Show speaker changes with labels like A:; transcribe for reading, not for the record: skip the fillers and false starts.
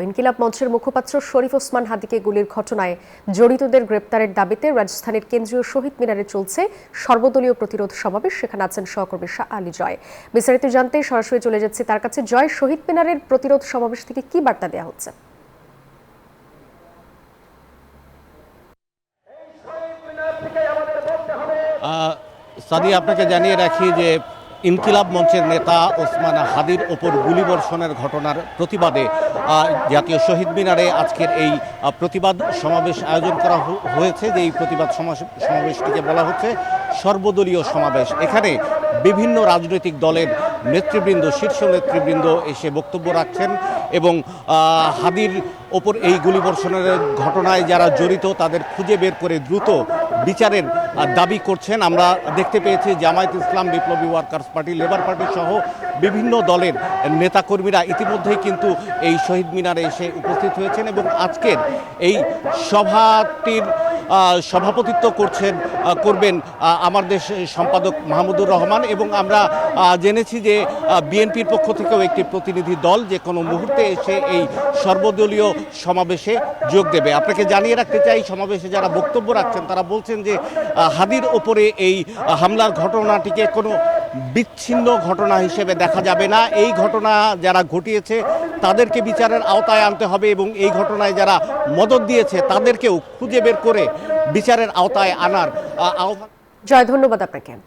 A: ইনকিলাব মঞ্চের মুখপাত্র শরীফ ওসমান হাদিকে গুলির ঘটনায় জড়িতদের গ্রেপ্তারের দাবিতে রাজধানীর কেন্দ্রীয় শহীদ মিনারে চলছে সর্বদলীয় প্রতিরোধ সমাবেশ। সেখানে আছেন সহকর্মী শাহ আলী জয়। বিস্তারিত জানতে সরাসরি চলে যাচ্ছে তার কাছে। জয়, শহীদ মিনারের প্রতিরোধ সমাবেশ থেকে কি বার্তা দেওয়া হচ্ছে?
B: সাদি, আপনাকে জানিয়ে রাখি যে ইনকিলাব মঞ্চের নেতা ওসমান হাদির ওপর গুলিবর্ষণের ঘটনার প্রতিবাদে জাতীয় শহীদ মিনারে আজকের এই প্রতিবাদ সমাবেশ আয়োজন করা হয়েছে। যে এই প্রতিবাদ সমাবেশটিকে বলা হচ্ছে সর্বদলীয় সমাবেশ। এখানে বিভিন্ন রাজনৈতিক দলের নেতৃবৃন্দ, শীর্ষ নেতৃবৃন্দ এসে বক্তব্য রাখছেন এবং হাদির ওপর এই গুলিবর্ষণের ঘটনায় যারা জড়িত তাদের খুঁজে বের করে দ্রুত বিচারের দাবি করছেন। আমরা দেখতে পেয়েছি জামায়াত ইসলাম, বিপ্লবী ওয়ার্কার্স পার্টি, লেবার পার্টি সহ বিভিন্ন দলের নেতাকর্মীরা ইতিমধ্যেই কিন্তু এই শহীদ মিনারে এসে উপস্থিত হয়েছেন এবং আজকের এই সভাটির সভাপতিত্ব করবেন আমার দেশ সম্পাদক মাহমুদুর রহমান। এবং আমরা জেনেছি যে বিএনপির পক্ষ থেকেও একটি প্রতিনিধি দল যে কোনো মুহূর্তে এসে এই সর্বদলীয় সমাবেশে যোগ দেবে। আপনাকে জানিয়ে রাখতে চাই, সমাবেশে যারা বক্তব্য রাখছেন তারা বলছেন যে হাদির ওপরে এই হামলার ঘটনাটিকে কোনো বিচ্ছিন্ন ঘটনা হিসেবে দেখা যাবে না। এই ঘটনা যারা ঘটিয়েছে তাদেরকে বিচারের আওতায় আনতে হবে এবং এই ঘটনায় যারা মদদ দিয়েছে তাদেরকেও খুঁজে বের করে বিচারের আওতায় আনার আহ্বান।
A: জয়, ধন্যবাদ আপনাকে।